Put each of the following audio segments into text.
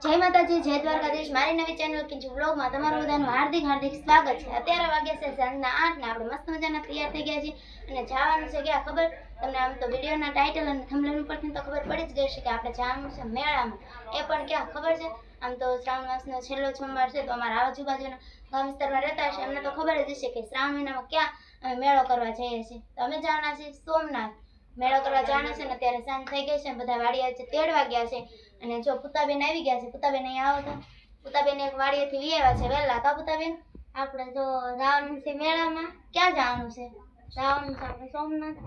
જય માતાજી, જય દ્વારકાધીશ। મારી નવી ચેનલ કિંજુ વ્લોગમાં તમારું બધાનું હાર્દિક સ્વાગત છે। અત્યારે વાગ્યા છે સાંજના 8 ને આપણે મસ્ત મજાના તૈયાર થઈ ગયા છીએ અને જવાનું છે ક્યાં ખબર તમને? આમ તો વિડીયોના ટાઇટલ અને થંબનેલ ઉપરથી તો ખબર પડી જ ગઈ છે કે આપણે જવાનું છે મેળામાં। એ પણ ક્યાં ખબર છે? આમ તો શ્રાવણ માસનો છેલ્લો સોમવાર છે તો અમારા આજુબાજુના ગામ વિસ્તારમાં રહેતા હશે એમને તો ખબર જ હશે કે શ્રાવણ મહિનામાં ક્યાં અમે મેળો કરવા જઈએ છીએ। તો અમે જવાના છીએ સોમનાથ મેળો કરવા જવાના છે ને અત્યારે સાંજ થઈ ગઈ છે, બધા વાડિયા છે તેડવા ગયા છે અને જો પુતાબેન આવી ગયા છે। પુતાબેન અહીંયા આવો તો પુતાબેન એક વાડિયેથી વી આવ્યા છે વહેલા કા પુતાબેન? આપણે જો જવાનું છે મેળામાં। ક્યાં જવાનું છે? જવાનું છે આપણે સોમનાથ।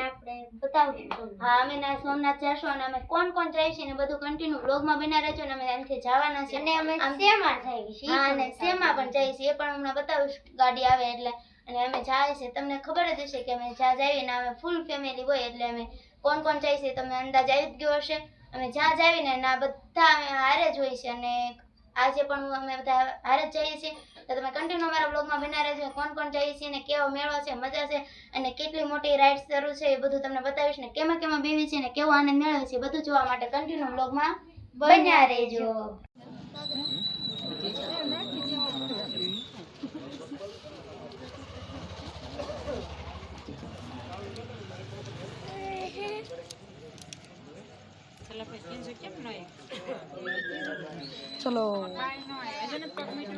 આપણે બતાવશું। હા, અમે ના સોમનાથ જશું અને અમે કોણ કોણ જાય છે ને બધું કન્ટિન્યુ બ્લોગમાં બના રહેજો ને અમે અહીંથી જવાના છે અને અમે શેમાં જઈએ છીએ? હા, અને શેમાં પણ જઈએ છીએ એ પણ હમણાં બતાવીશ ગાડી આવે એટલે। અને અમે જાય છે તમને ખબર જ હશે કે અમે જ્યાં જઈએ ને અમે ફૂલ ફેમિલી હોય એટલે અમે કોણ કોણ જાય છે તમને અંદાજ આવી જ ગયો હશે। અમે જ્યાં જાવીને ના બધા અમે હારે જ હોય છે અને આજે પણ અમે બધા હારે જ જઈએ છીએ તો તમે કન્ટિન્યુ અમારા બ્લોગમાં બના રહેજો। કોણ કોણ જઈએ છીએ ને કેવો મેળો છે, મજા છે અને કેટલી મોટી રાઇડ્સ શરૂ છે એ બધું તમને બતાવીશ ને કેમાં કેમાં બેવી છે ને કેવો આનંદ મેળવે છે બધું જોવા માટે કન્ટિન્યુ બ્લોગમાં બન્યા રહેજો। चलो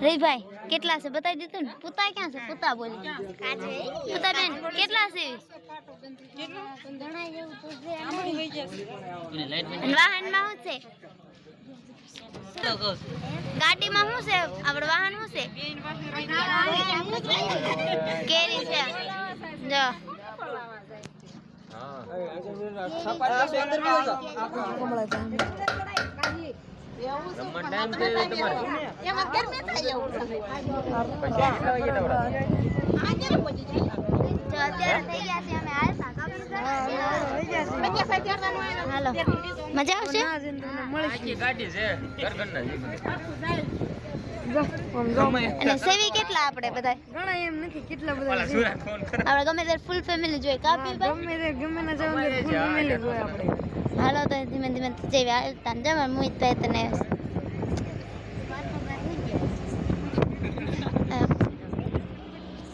रे भाई કેટલા છે બતાવી દીધું ને? પુતા ક્યાં છે? પુતા બોલી પુતા બેન કેટલા છે? વાહનમાં શું છે? ગાડીમાં શું છે? આપણે વાહન શું છે? કેરી છે જો મજા આવશે? અને સેવી કેટલા આપણે બધા? ઘણા એમ નથી કેટલા બધા આપણે ગમે ત્યારે ફૂલ ફેમિલી જોઈએ કાપી ગમે ના જવાનું ફૂલ ફેમિલી જોઈએ આપણે। હાલો તો ધીમે ધીમે જેવી હાલતા જવા મોહિતભાઈ તને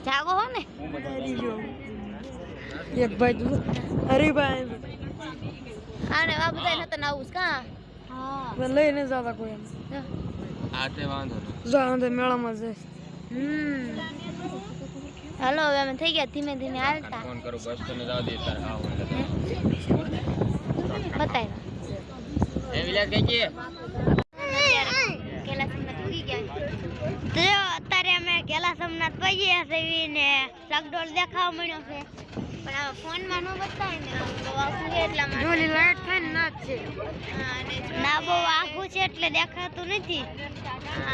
જાગો હો ને એક ભાઈ હરીભાઈ આને આ બધા નતન આવું કા? હા લઈને જતા કોઈ એમ આતે વાંધો જાંદે મેળામાં જઈશ। હાલો હવે અમે થઈ ગયા ધીમે ધીમે હાલતા। ફોન કરું બસ તને જવા દે તાર હા બતાય એ વિલાસ કઈ કે કેલા સોમનાથ પૂગી ગયા તો અત્યારે અમે કેલા સોમનાથ પહોંચ્યા છે ને લગડોળ દેખાવા મળ્યો છે પણ આ ફોનમાં નો બતાય ને તો આખું એટલા માટે જોલી લાઈટ થાય ને ના છે ના બહુ આખું છે એટલે દેખાતું નથી।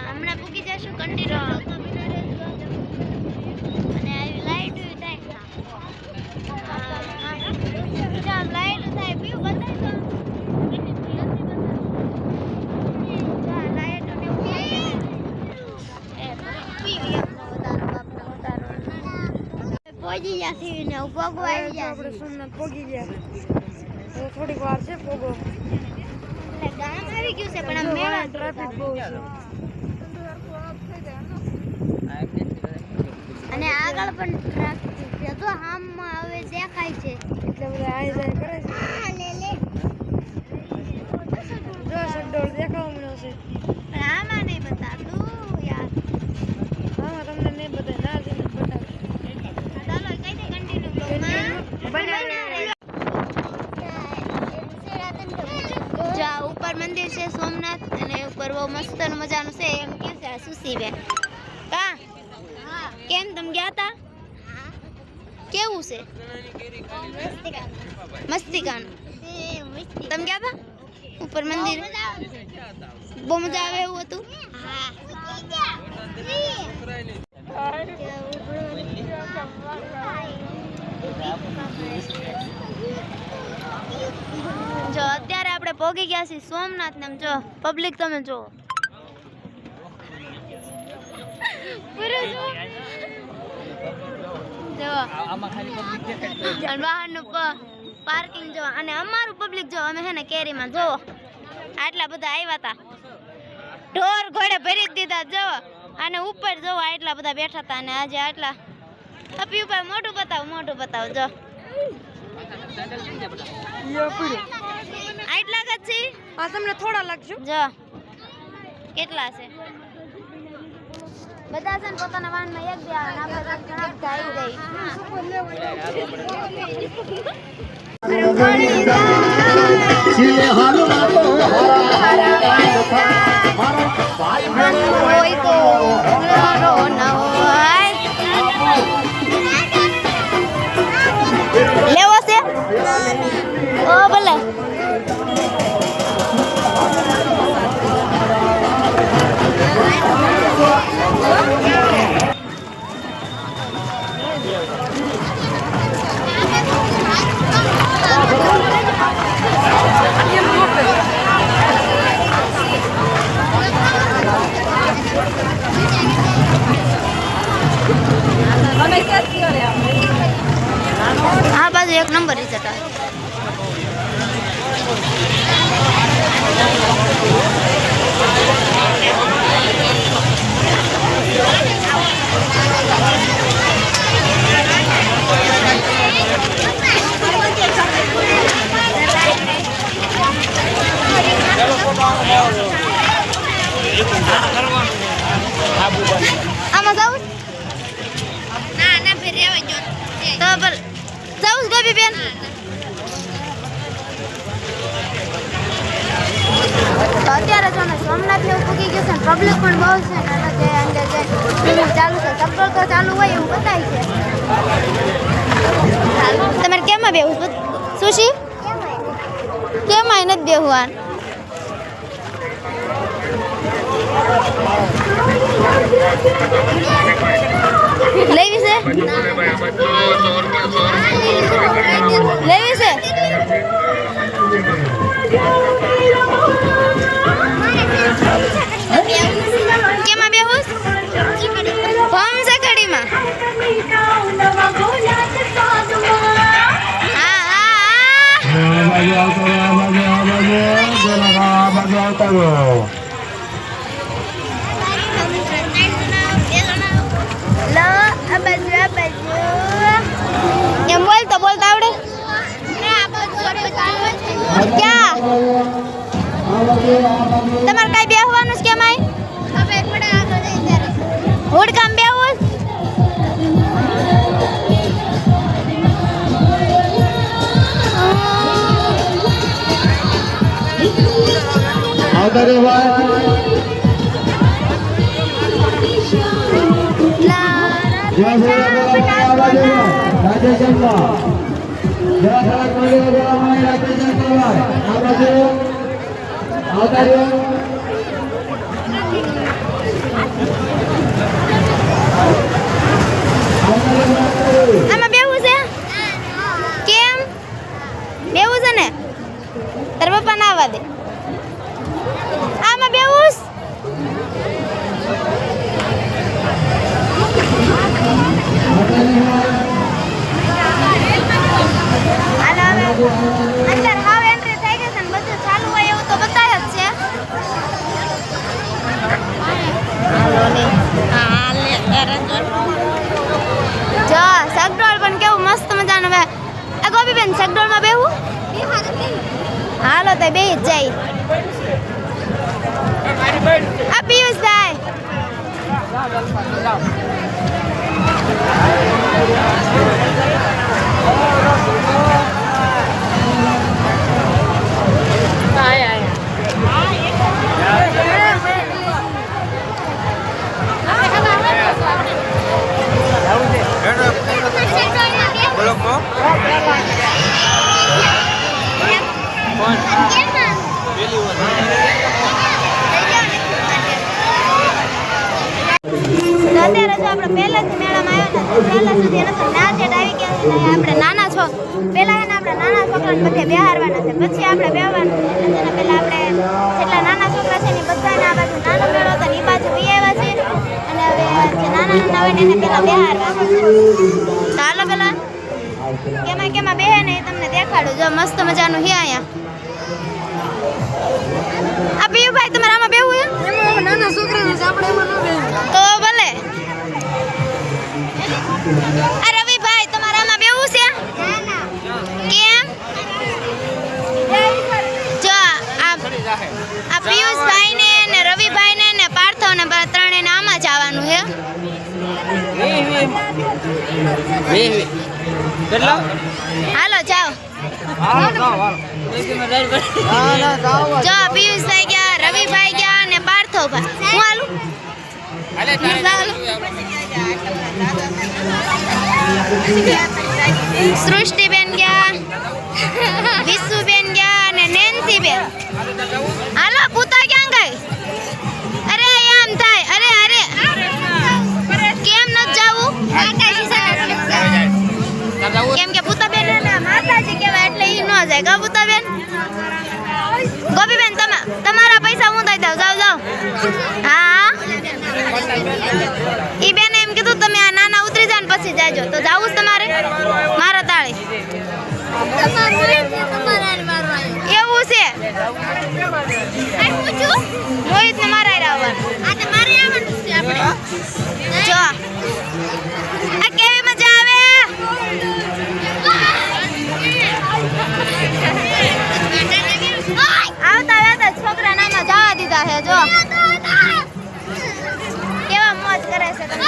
હમણાં પૂગી જશું કન્ટિન્યુ અને આવી લાઈટ થાય જામ લાઈટ થાય પીવું બતાય તો પહોંચી જશે ને પોગો આવી જશે। આપણે સોમનાથ પોગી ગયા તો થોડીક વાર છે પોગો એટલે ગામ આવી ગયું છે પણ આ મેળા ટ્રાફિક બહુ છે અને આગળ પણ ટ્રાફિક છે તો આમમાં હવે દેખાય છે એટલે બધા આઈ જાય કરે છે જો સડોળ દેખાવા મળ્યો છે પણ આમાં નહીં બતાતું યાર। હા તમને નહીં બતાય ના જઈને બતાવે ચાલો કઈ દે કન્ટિન્યુ બ્લોગમાં બન્યા રહેજો। જો આ ઉપર મંદિર છે સોમનાથ અને ઉપર બહુ મસ્ત મજાનું છે એમ કે છે આ સુશીબેન કા કેમ તમે ગયા તા? કેવું છે? મસ્તિકાનું તમે ગયા તા ઉપર મંદિર? બહુ મજા આવે એવું હતું? જો અત્યારે આપણે પહોંચી ગયા છીએ સોમનાથ ને જો પબ્લિક તમે જો જો અને વાહનનું પાર્કિંગ જો અને અમારું પબ્લિક જો અમે હે ને કેરીમાં જો આટલા બધા આવ્યા હતા ઢોર ઘોડે ભરી જ દીધા જો અને ઉપર જો આટલા બધા બેઠા હતા અને આજે આટલા અપીભાઈ મોઢું બતાવ જો આટલા જ છે આ તમને થોડા લાગજો જો કેટલા છે બધા છે ને પોતાના વાનમાં એક બે આવે ને આપણે ઘણા લેવો છે ઓ ભલે આ બાજુ એક નંબર રિઝલ્ટ આવે આમાં જાઉં ના ફેર રહેવા જો તો ભલે જાઉં ગોબી બેન તો અત્યારે જો ને સોમનાથ એવું પૂગી ગયું છે પબ્લિક પણ બહુ છે ને જે અંદર જે ફિલ્મ ચાલુ છે સફળ તો ચાલુ હોય એવું બતાય છે તમારે કેમાં બેહું સુશી કેમાં નથી બેહું લેવી છે લેવી છે કેમાં બેહું કોણ છે કડીમાં એમ બોલતા આવડે ક્યાં તમારે કઈ બેહવાનું છે કેમ હુડકામ બેહવું આમાં બેહવું છે કેમ બેહવું છે ને તારા પપ્પા ના આવવા દે આમાં બેહવું અંદર હાવ એન્ટ્રી થઈ ગઈ છે ને બધું ચાલુ હોય એવું તો બતાય જ છે જો સગડોળ પણ કેવું મસ્ત મજાનું હે આ ગોપીબેન સગડોળમાં બેહું હાલો તો બે જ જાય આ પિયુષભાઈ અત્યારે જો આપણે પહેલાથી મેળામાં આવ્યા ને પહેલા સુધી ના જેડ આવી ગયા છે આપણે નાના છો પહેલા એને આપણે નાના છોકરાને બધે બેહારવાના છે પછી આપણે બેહવાનું છે એટલે પહેલા આપણે જેટલા નાના છોકરા છે ને બધાને આ બાજુ નાનો મેળો હતો ને એ બાજુ બી આવ્યા છે અને હવે જે નાના નાના હોય ને એને પહેલા બેહારવાના છે ચાલો પહેલા કેમાં બેહે ને એ તમને દેખાડું જો મસ્ત મજાનું હે અહીંયા આ પીયુભાઈ તમારે આમાં બેહવું હે કેટલા હાલો જાઓ જો પિયુષભાઈ ગયા, રવિભાઈ ગયા અને પાર્થોભાઈ. હું હાલું સૃષ્ટિબેન ગયા, વિશુબેન ગયા અને નેન્સીબેન. હાલો પૂતા ક્યાં ગઈ? અરે એમ થાય. અરે અરે કેમ ન જાવું? કેમ કે પૂતાબેન ને માતાજી કહેવાય એટલે ઈ ન જાય. કા પૂતાબેન? ગોપીબેન તમારા પૈસા હું દઈ દઉં. જાઓ જાઓ. હા ઈ બેન એમ કીધું તમે આ નાના ઉતરી જાય ને પછી જાજો. તો જાવું જ તમારે? મારા તાળી એવું છે. મોહિત ને મારા આવવાનું. જો આ કેવી મજા આવે. આવતા આવતા છોકરા નાના જવા દીધા છે. જો કેવા મોજ કરે છે તમે.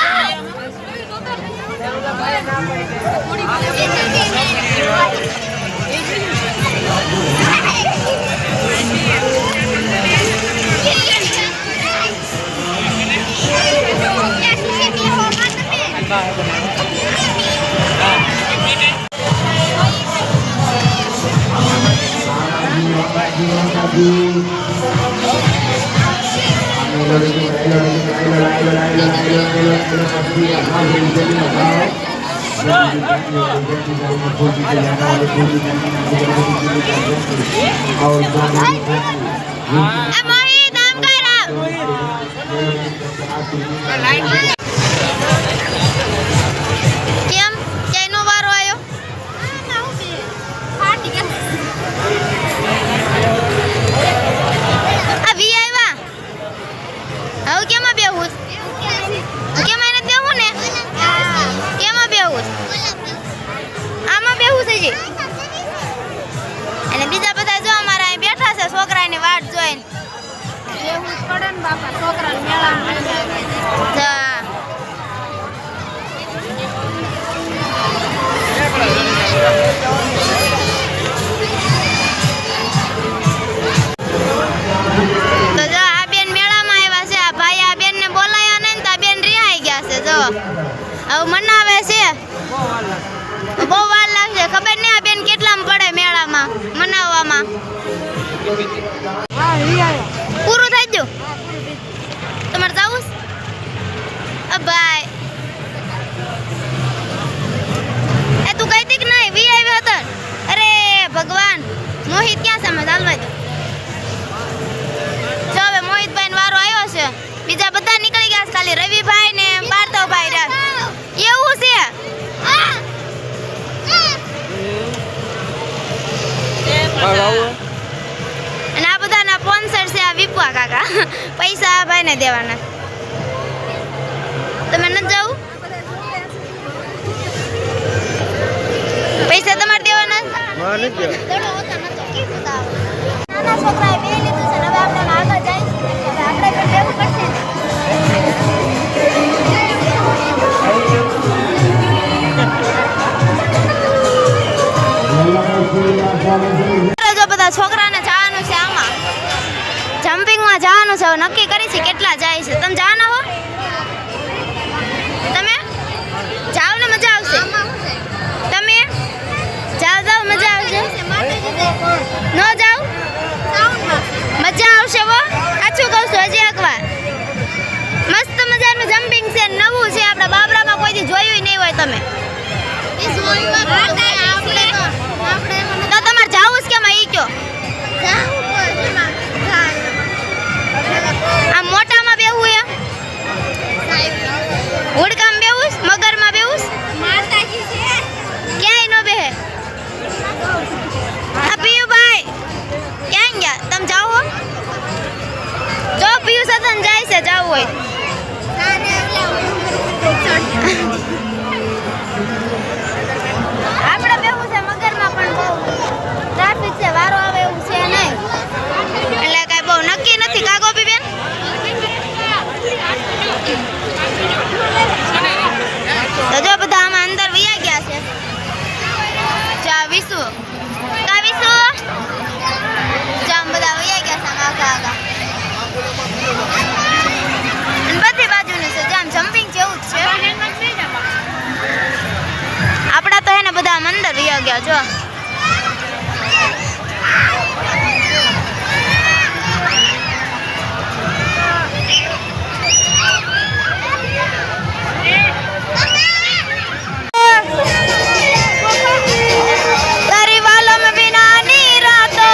કેમ ક્યાંયનો વારો આવ્યો? આ વી આવ્યા. હવે કેમાં બેહું? કેમાં એને બેહું ને? કેમાં બેહું? આમાં બેહું છે જી. અને બીજા બધા જો અમારા અહીં બેઠા છે છોકરાની વાટ જોઈને. બેહું જ પડે ને બાપા, છોકરાને મેળામાં. તો જો આ બેન મેળામાં આવ્યા છે. આ ભાઈ આ બેન ને બોલાયા ને તો આ બેન રિહાઈ ગયા છે. જો હવે મનાવે છે. બહુ વાર લાગશે. ખબર નહીં આ બેન કેટલામાં પડે મેળામાં મનાવવામાં. પૂરું થઈ ગયું? તમારે જવું છે? ભાઈ એ તું કઈ દી કે નહીં વી આવ્યો હતો? અરે ભગવાન, મોહિત ક્યાં છે? મેં ચાલવા દો. જો હવે મોહિતભાઈ નો વારો આવ્યો છે. બીજા બધા નીકળી ગયા છે, ખાલી રવિભાઈ ને પાર્થવભાઈ રહ્યા. એવું છે? અને આ બધાના સ્પોન્સર છે આ વિપુઆ કાકા. પૈસા આ ભાઈને દેવાના. તમે નથી જાવું? પૈસા તમારે દેવાના? નાના છોકરાએ બે લીધું છે. હવે આપણે આગળ જાય. આપણે પણ બેવું પડશે. જો બધા છોકરાને જવાનું છે આમાં જમ્પિંગમાં જવાનું છે. હવે નક્કી કરી છે કેટલા જાય છે. તમે જવાના હો? તમે જાઓ ને મજા આવશે. તમે જાઓ જાઓ મજા આવશે. ન જાઓ મજા આવશે. હો સાચું કહું છું. હજી એકવાર મસ્ત મજાનું જમ્પિંગ છે. નવું છે. આપણા બાબરામાં કોઈ દી જોયું નહીં હોય તમે. તો તમારે જાવું છે કેમ? ઈ કયો. આ મોટામાં બેહવું એ હુડકામાં બેહું મગરમાં બેહું ક્યાંય નો બેહે. આ પિયુભાઈ ક્યાં ગયા? તમે જાઓ હો? જો પિયુ સદન જાય છે. જાવું હોય આપણે બેહું છે મગરમાં પણ બહુ ટ્રાફિક છે. વારો આવે એવું છે નહીં એટલે કાંઈ બહુ નક્કી નથી. કા ગોપીબેન? તો જો બધા આમાં ગયા જો. તારી વાલમ વિનાની રાતો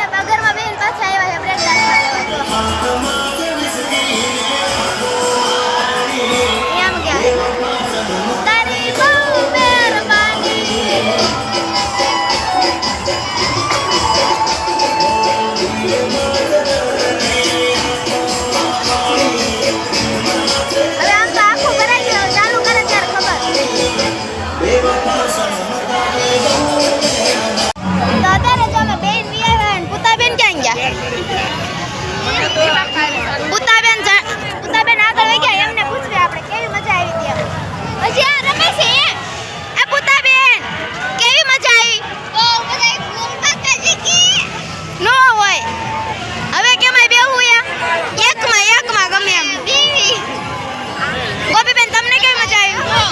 ને પગરમાં બેન પાછા આવ્યા છે બ્રેક એમ ગયા તારી બહુ મહેરબાની હવે આમ તો આખું કરાઈ ગયું ચાલુ કરે ત્યારે ખબર તો અત્યારે જો અમે બેન વી આવ્યા ને પુતાબેન ક્યાં ગયા પુતાબેન આગળ વહી ગયા એમને પૂછવે આપણે કેવી મજા આવી હતી એમ. પછી આ રમે છે આ પુતાબેન કેવી મજા આવી બહુ મજા આવી ફૂલ માતાજી કી નો હોય હવે કેમાય બેહું યા એકમાં ગમે એમ ગોપીબેન તમને કેવી મજા આવી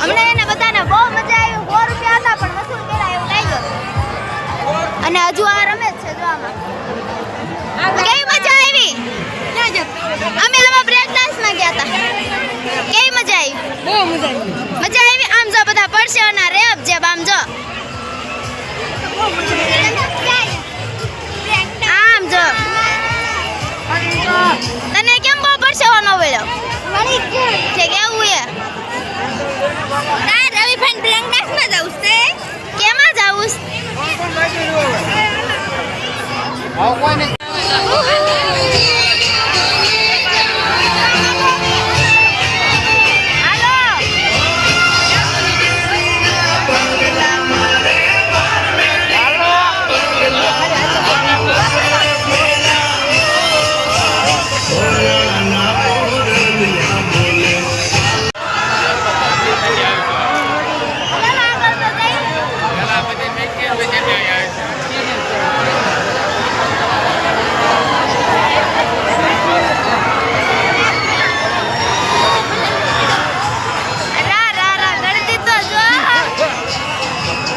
અમને એને બધાને બહુ મજા આવી 100 રૂપિયા હતા પણ વસૂલ કર્યા એવું લાગ્યું અને હજુ આ રમે જ છે જો આમાં કેવી મજા આવી અમે લોકો બ્રેક ડાન્સમાં ગયા હતા કેવી મજા આવી બહુ મજા મજા આવી આમ જો બધા પરસેવાના રેપ જે આમ જો આમ જો તને કેમ બહુ પરસેવાનો વળ્યો છે કેવું એ રવિ ફેન બ્રેક ડાન્સમાં જાઉં છે કેમાં જાઉં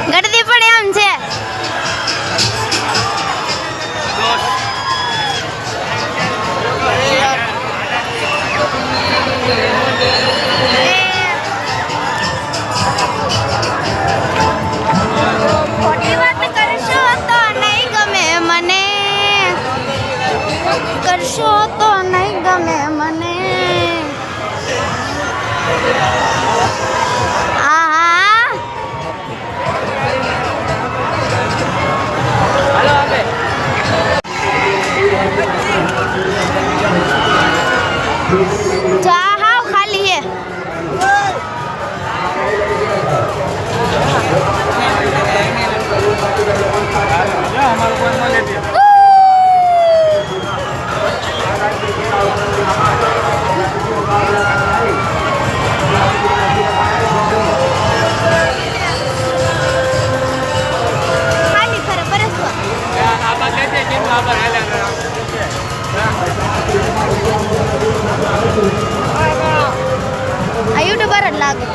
ગળદી પણ એમ છે ખોટી વાત કરશો તો નહીં ગમે મને કરશો તો નહીં ગમે મને જા હાવ ખાલી હે ખાલી ખરે પરસવા આ યુટ્યુબર જ લાગે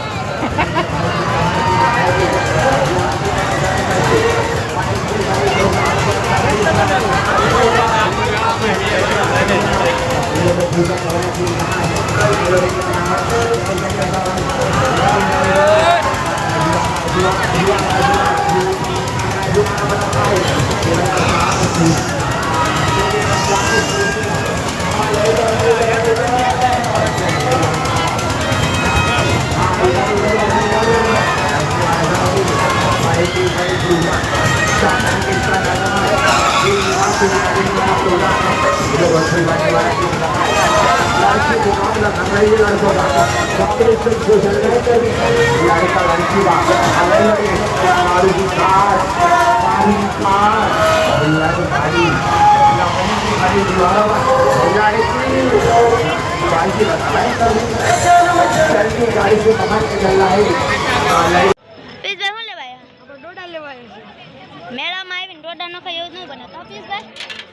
મેળામાં આવીને ડોડા ન ખાય એવું જ નહીં બને તો પીસભાઈ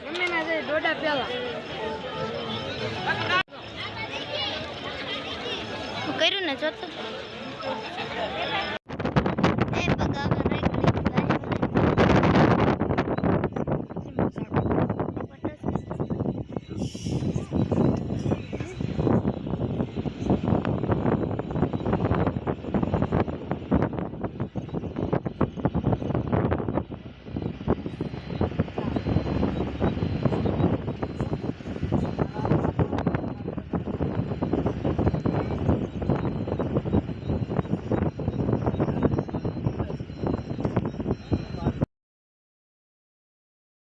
ગમે ના જાય ડોડા પેલા કર્યું ને જોતું